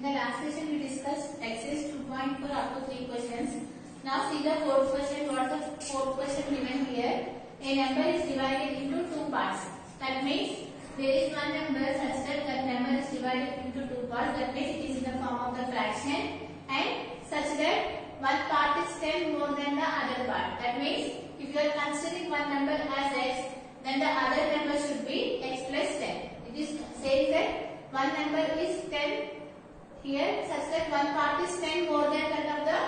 the last session we discussed exercise 2.4 up to 3 questions. Now see the fourth question. What is the fourth question given here? A number is divided into two parts. That means there is one number such that that number is divided into two parts. That means it is in the form of the fraction and such that one part is 10 more than the other part. That means if you are considering one number as x, then the other number should be x plus 10. It is saying that one number is 10 here such that one part is 10 more than that of the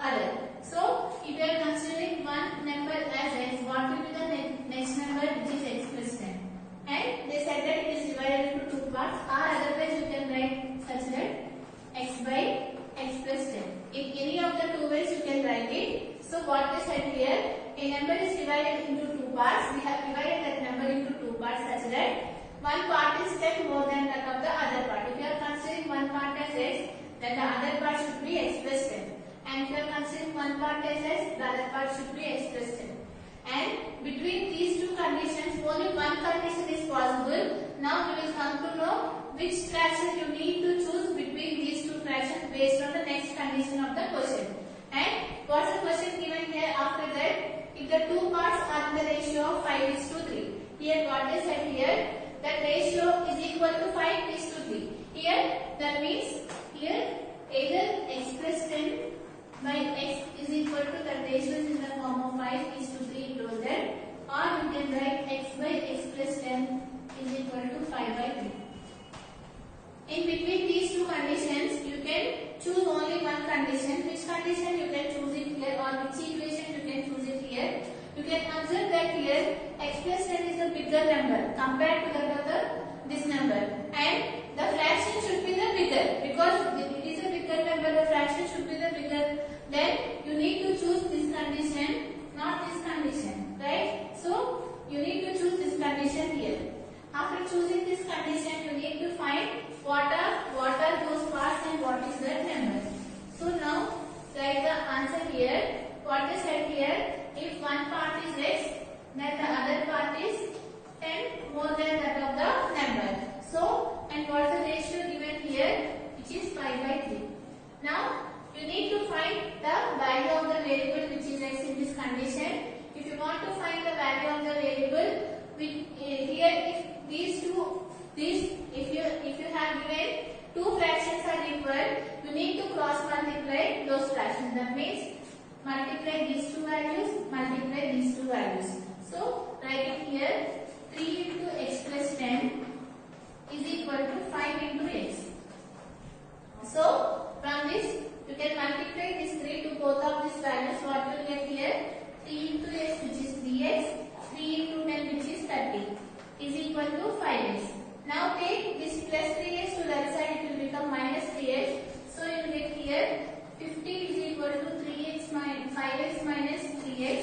other. So if you are considering one number as x, what will be the next number which is x plus 10? And they said that it is divided into two parts, or otherwise you can write such that x by x plus 10. In any of the two ways you can write it. So what they said here, a number is divided into two parts. We have divided that number into two parts such that one part is 10 more than that of the other part. If you are considering one part as x, then the other part should be x plus 10. And if you are considering one part as x, the other part should be x plus 10. And between these two conditions, only one condition is possible. Now we will come to know which fraction you need to choose between these two fractions based on the next condition of the question. And what's the question given here after that? If the two parts are in the ratio of 5:3. Here what is said here? That ratio is equal to 5:3. Here that means here either x plus 10 by x is equal to the ratio is in the form of 5:3 closer, or you can write x by x plus 10 is equal to 5/3. In between these two conditions, you can choose only one condition. Which condition you can choose it here, or which equation you can choose it here? You can observe that here x plus 10 is a bigger number compared to that of this number, and the fraction should be the bigger because it is a bigger number. The fraction should be the bigger. Then you need to choose this condition, not this condition, right? So you need to choose this condition here. After choosing this condition, you need to find what are those parts and what is that number. So now write the answer here. What is said here? If one part is x, then the other part is 10 more than that of the number. So, and what is the ratio given here? Which is 5/3. Now, you need to find the value of the variable which is x in this condition. If you want to find the value of the variable, here if these two, if you have given two fractions are equal, you need to cross multiply those fractions. That means multiply these two values, multiply these two values. So write it here, 3 into x plus 10 is equal to 5 into x. So from this you can multiply this 3 to both of these values. What you will get here? 3 into x which is 3x, 3 into 10 which is 30 is equal to 5x. Now take this plus 3x to the other side, it will become minus 3x. So you will get here 50 is equal to 5x minus 3x.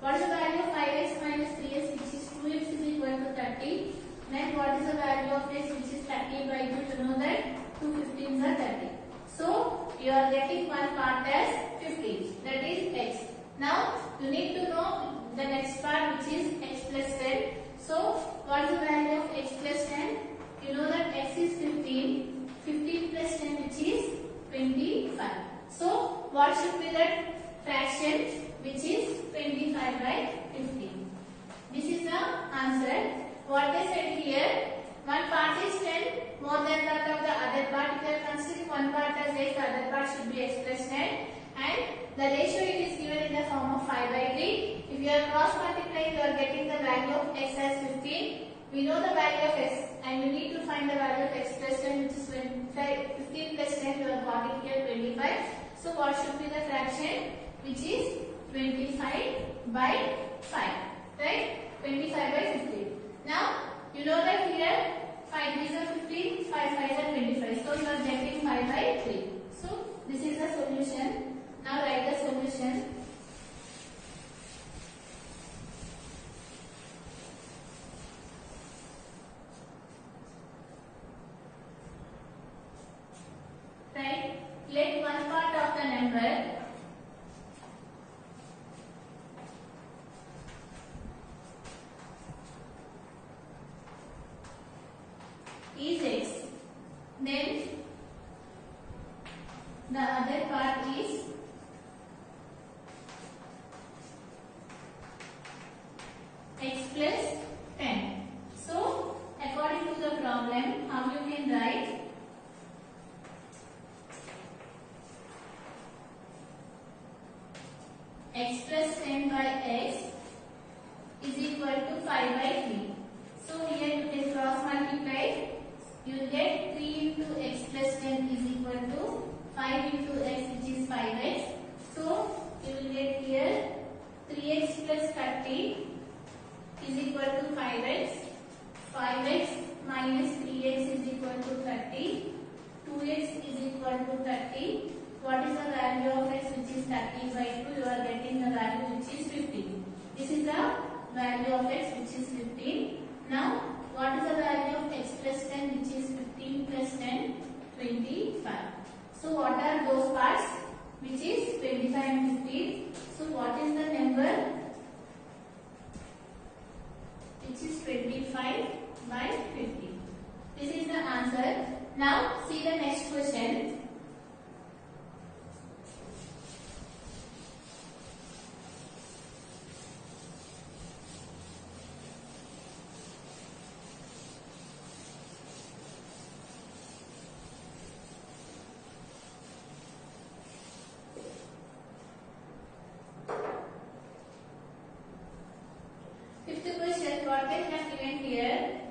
What is the value of 5x minus 3x, which is 2x is equal to 30. Then what is the value of x, which is 30/2? To know that 2 15s are 30. So you are getting one part as 50. That is x. Now you need to know the next part, which is x plus 10. So what is the value of x plus 10? You know that x is 15. 15 plus 10 which is 25. So what should be that fraction which is 25/15? This is the answer. What they said here, one part is 10 more than that of the other part. If you are considering one part as x, the other part should be x plus 10, and the ratio it is given in the form of 5/3. If you are cross multiplying, you are getting the value of x as 15. We know the value of x, and we need to find the value of x plus 10, which is 25. 15 plus 10, you are got it here 25. So what should be the fraction? Which is 25/5, right? 25/15. Now you know that here 5 3s are 15, 5 5s are 25. So you are getting 5/3. So this is the solution. Now write the solution. Right? Let one part of the number is x, then The other part is x plus 10. So, according to the problem, how you can write? X plus 10 by x is equal to 5 by 3. So, here you can cross multiply. You will get 3 into x plus 10 is equal to 5 into x, which is 5x. So, you will get here 3x plus 30 is equal to 5x. 5x minus 3x is equal to 30. 2x is equal to 30. What is the value of x, which is 30 by 2? You are getting the value which is 15. This is the value of x, which is 15. Now, what is the value of x plus 10, which is 15 plus 10? 25. So, what are those parts? Which is 25 and 15. So, what is the number? Which is 25 by 50. This is the answer. Now, see the next question. What they have given here,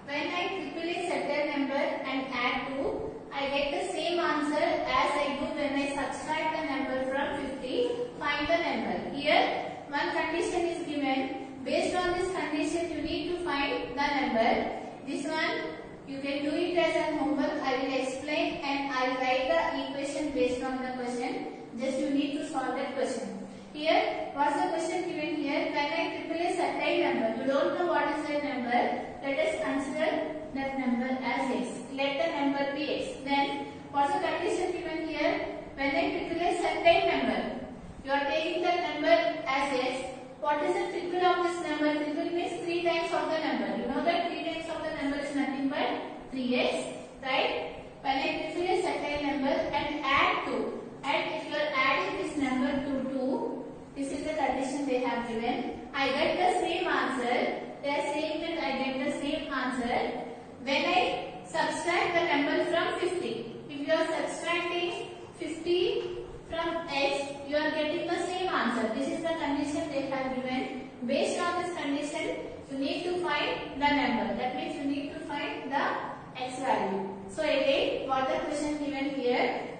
when I triple a certain number and add 2, I get the same answer as I do when I subtract the number from 50, find the number. Here, one condition is given. Based on this condition, you need to find the number. This one, you can do it as a homework. I will explain and I will write the equation based on the question. Just you need to solve that question. Here, what's the question given here? When I triple a certain number, you don't know what is that number. Let us consider that number as x. Let the number be x. Then, what's the condition given here? When I triple a certain number, you are taking that number as x. What is the triple of this number? Triple means 3 times of the number. You know that 3 times of the number is nothing but 3x, right? When I triple a certain number and add 2, and if you are adding this number to 2, this is the condition they have given. I get the same answer. They are saying that I get the same answer when I subtract the number from 50. If you are subtracting 50 from x, you are getting the same answer. This is the condition they have given. Based on this condition, you need to find the number. That means you need to find the x value. So again, what the question given here?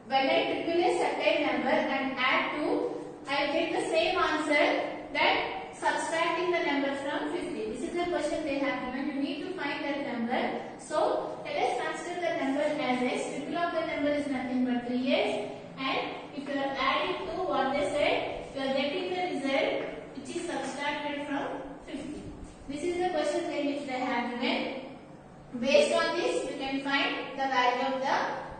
When I triple a certain number and add 2, I will get the same answer that subtracting the number from 50. This is the question they have given. You need to find that number. So, let us consider the number as x. Triple of the number is nothing but 3x. And if you are adding to what they said, you are getting the result which is subtracted from 50. This is the question which they have given. Based on this, you can find the value of the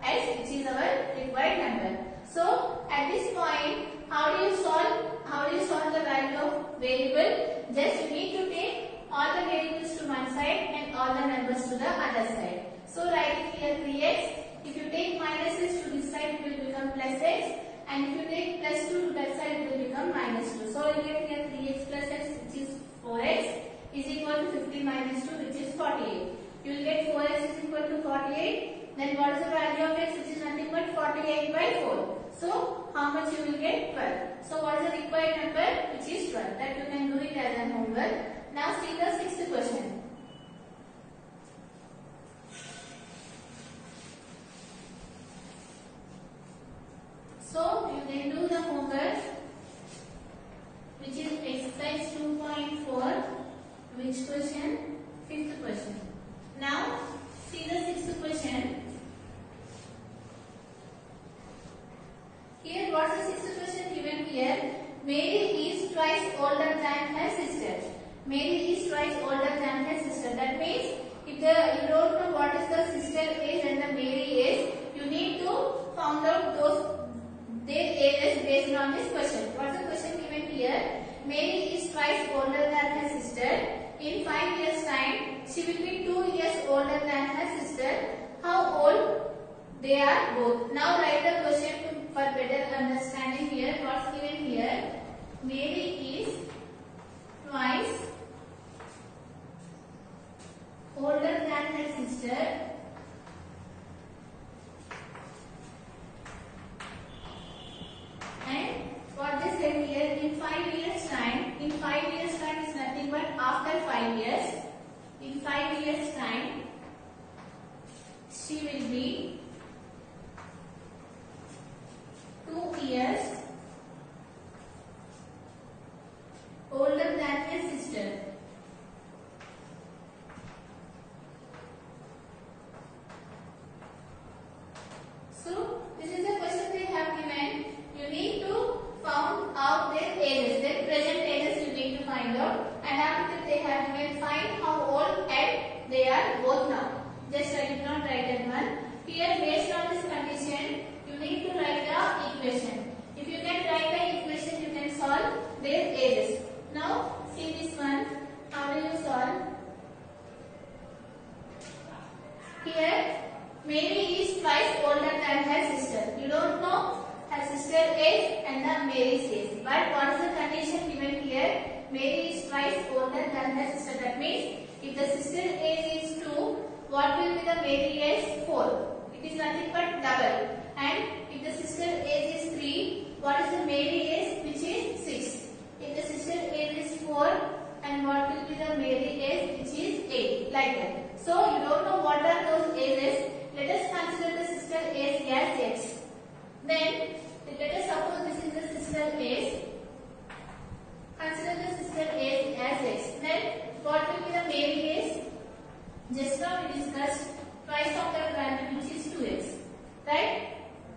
x, which is our required number. So, at this point, how do you solve the value of variable? Just you need to take all the variables to one side and all the numbers to the other side. So, write here 3x. If you take minuses to this side, it will become plus x. And if you take plus 2 to that side, it will become minus 2. So, you get here 3x plus x, which is 4x, is equal to 50 minus 2, which is 48. You will get 4x is equal to 48. Then what is the value of x, which is nothing but 48 by 4. So, how much you will get? 12. So, what is the required number? Which is 12. That you can do it as an homework. Now, see the sixth question. So, you can do the homework, which is exercise 2.4. Which question? Fifth question. Now, see the sixth question. Here, what is the sixth question given here? Mary is twice older than her sister. Mary is twice older than her sister. That means, if you don't know what is the sister age and the Mary age, you need to find out their ages based on this question. What is the question given here? Mary is twice older than her sister. In 5 years' time, she will be 2 years older than her sister. How old they are both. Now write the question for better understanding here. What's given here? Mary is twice older than her sister and what they said here, in 5 years time, in 5 years time is nothing but after 5 years, in 5 years time she will be 2 years older than her sister. So this is the question they have given. You need to find out their ages, their present ages you need to find out, and after that they have given find how old and they are both now. Just I did not write that one. Here based on this condition you need to write the equation. If you can write the equation you can solve their ages. Now see this one. How do you solve? Here Mary is twice older than her sister. You don't know her sister age and the Mary's age. But what is the condition given here? Mary is twice older than her sister. That means if the sister age is 2, what will be the Mary age? 4. It is nothing but double. And if the sister age is 3, what is the Mary age? Which is 6. If the sister age is 4, and what will be the Mary age? Which is 8. Like that. So you don't know what are those ages. Let us consider the sister age as X. Then let us suppose this is the sister age. Consider the sister age as X. Then what will be the Mary age? Just now we discussed twice of that value, which is 2x. Right?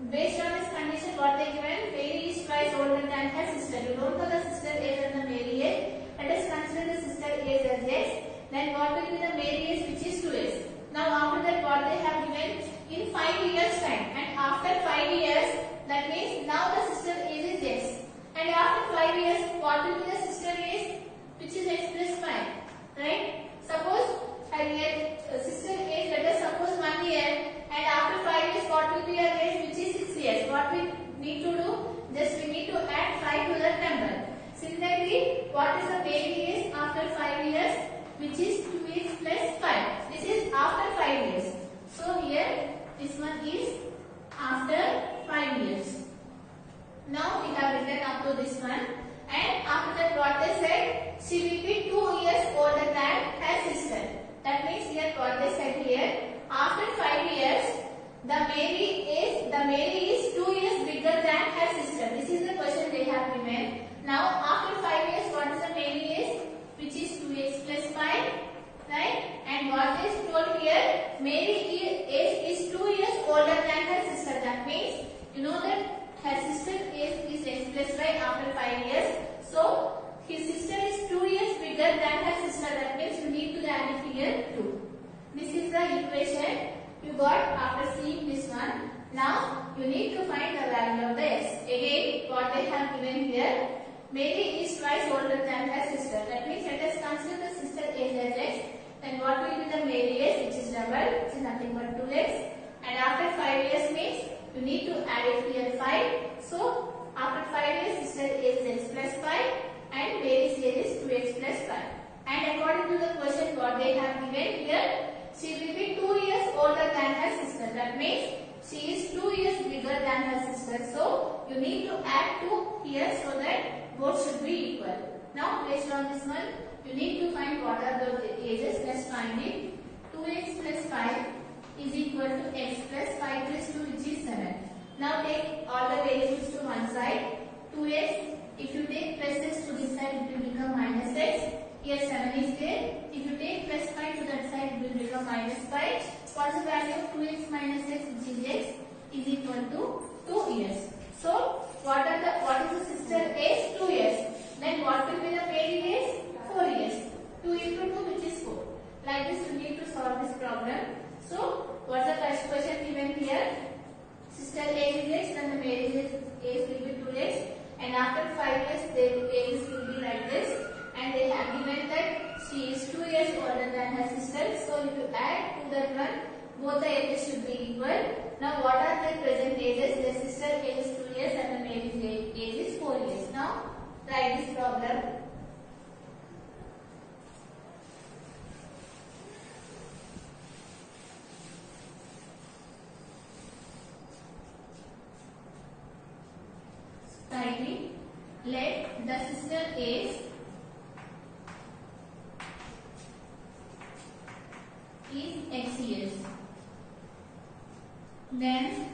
Based on this condition, what they given? Mary is twice older than her sister. You don't know the sister age and the Mary age. Let us consider the sister age as X. Then what will be the Mary age, which is 2x. Now after that what they have given in 5 years time, and after 5 years, that means now the sister age is X, and after 5 years what will be the sister age, which is X plus 5, right? Suppose her sister age, let us suppose 1 year, and after 5 years what will be her age, which is 6 years. What we need to do? Just we need to add 5 to that number. Similarly, what is the Mary age after 5 years, which is 2x plus 5. This is after 5 years. So here this one is after 5 years. Now we have written up to this one, and after that what they said, she will be 2 years older than her sister. That means here what they said here, after 5 years the Mary is 2 years bigger than her sister. This is the question they have given. Now after 5 years what is the Mary age, which is 2x plus 5, right? And what is told here, Mary age is 2 years older than her sister. That means you know that her sister age is x plus 5 after 5 years. So his sister is 2 years bigger than her sister. That means you need to add it here 2. This is the equation you got after seeing this one. Now you need to find the value of the x. Again what they have given here, Mary is twice older than her sister. That means let us consider the sister age as x. Then what will be the Mary age, which is double, which is nothing but 2x. And after 5 years means you need to add it here 5. So after 5 years sister age is x plus 5 and Mary's age is 2x plus 5. And according to the question what they have given here, she will be 2 years older than her sister. That means she is 2 years bigger than her sister. So you need to add 2 here so that both should be equal. Now based on this one, you need to find what are the ages. Let's find it. 2x plus 5 is equal to x plus 5 plus 2, which is 7. Now take all the variables to one side. 2x, if you take plus x to this side, it will become minus x. Here 7 is there. If you take plus 5 to that side, it will become minus 5. What is the value of 2x minus x, which is x, is equal to 2 years. So what is the sister age? 2 years. Then what will be the Mary age? 4 years. 2 into 2, which is 4. Like this you need to solve this problem. So what's the first question given here? Sister age is x, then the Mary age will be 2x, and after 5 years their ages will be like this. And they have given that she is 2 years older than her sister. So if you add to that one, both the ages should be equal. Now what are their present ages? Their sister age is 2 years and the Mary's age is 4 years. Now write this problem. Writing, let the sister age is X years. Then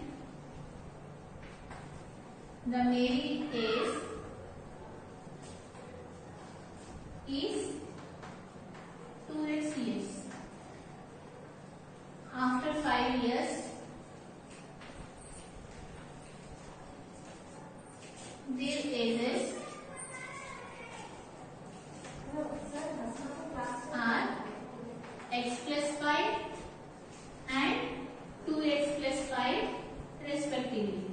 the Mary age is 2X years. After 5 years, these ages are X plus 5 and 2X plus 5 respectively.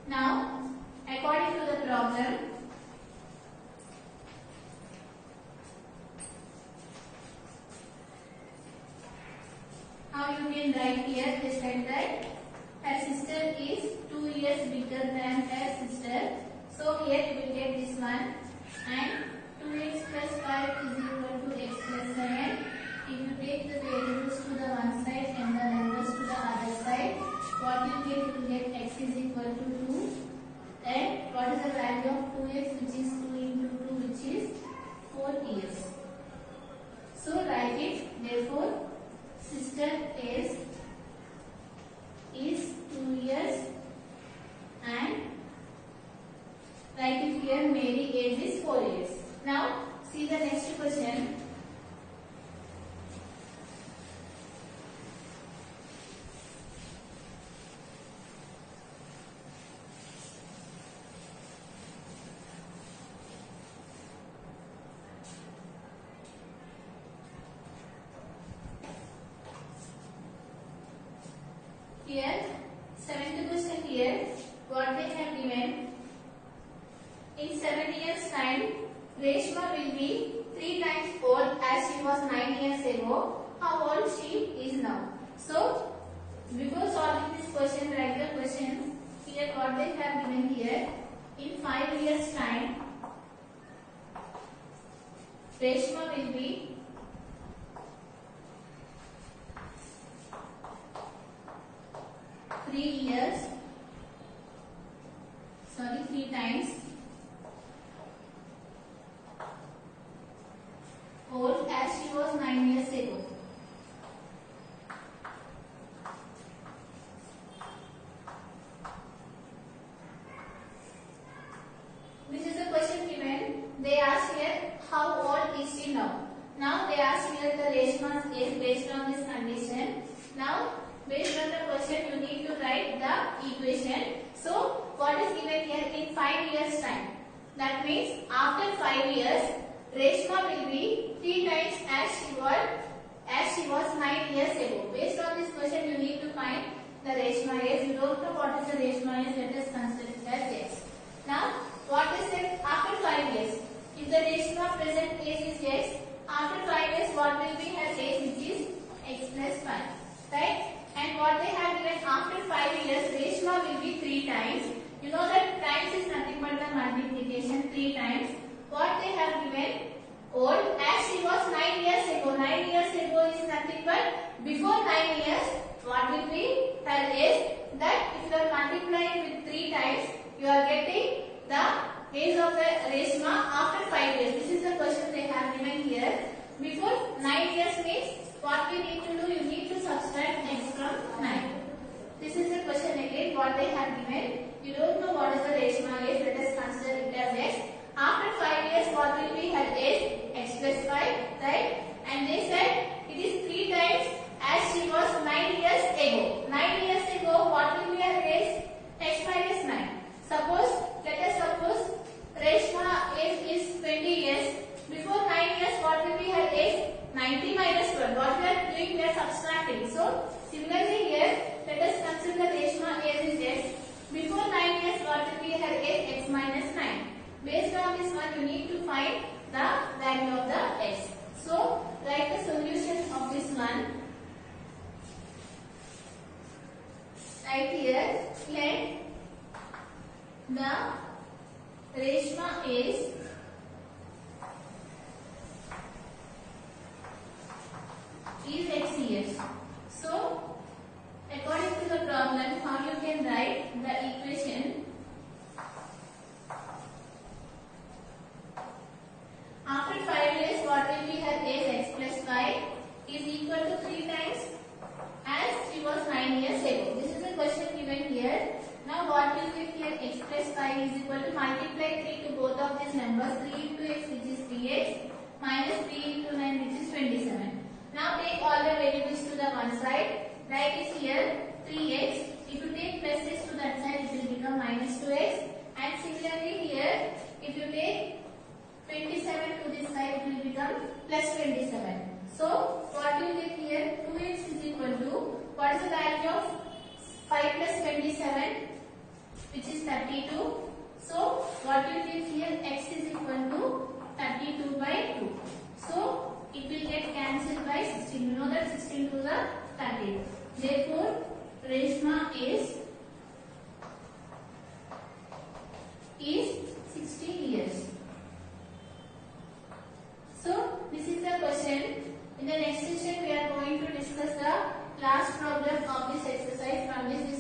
Now, according to the problem, how you can write here is like that her sister is 2 years bigger than her sister. So here you will get this one, and 2x plus 5 is equal to x plus 7. If you take the variables to the one side and the numbers to the other side, what you will get x is equal to 2. And what is the value of 2x, which is 2 into 2, which is 4 years. So write it. Therefore, sister age is 2 years and write it here, Mary age is 4 years. Now see the next question. Here, 7th question here, what they have given. In 7 years time, Reshma will be 3 times old as she was 9 years ago. How old she is now? So, before solving this question, write the question. Here what they have given here. In 5 years time, Reshma will be 3 times old as she was 9 years ago. This is the question given. They ask here how old is she now. Now they ask here the Reshma's age based on this condition. Now based on the question you need to write the equation. So what is given here in 5 years time? That means after 5 years Reshma will be 3 times as she was 9 years ago. Based on this question you need to find the Reshma age. You don't know what is the Reshma age, let us consider it as X. Now what is it after 5 years? If the Reshma present age is X, after 5 years what will be her age, which is X plus 5, right? And what they have given after 5 years, Reshma will be 3 times. You know that times is nothing but the multiplication, 3 times. What they have given, old as she was 9 years ago. 9 years ago is nothing but before 9 years. What will be her age? That if you are multiplying with 3 times, you are getting the age of the Reshma after 5 years. This is the question they have given here. Before 9 years means what we need to do? You need to subtract x from 9. This is the question again. What they have given. You don't know what is the Reshma age. Let us consider it as x. After 5 years, what will be her age? X plus 5, right? And they said it is 3 times as she was 9 write here, let the Reshma is X years. So, according to the problem, how you can write the equation? After 5 days, what will be her age? X plus y is equal to 3 times as she was 9 years ago. This is the question given here. Now what will get here? X plus y is equal to multiply 3 to both of these numbers. 3 into x, which is 3x, minus 3 into 9, which is 27. Now take all the variables to the one side. Write it here 3x. If you take plus x to that side, it will become minus 2x. And similarly here, if you take 27 to this side, it will become plus 27. So what you get here? 2x is equal to, what is the value of 5 plus 27? Which is 32. So what you get here? X is equal to 32 by 2. So it will get cancelled by 16. You know that 16 to the 30. Therefore, Reshma is 16 years. So this is the question. In the next session, we are going to discuss the last problem of this exercise. From this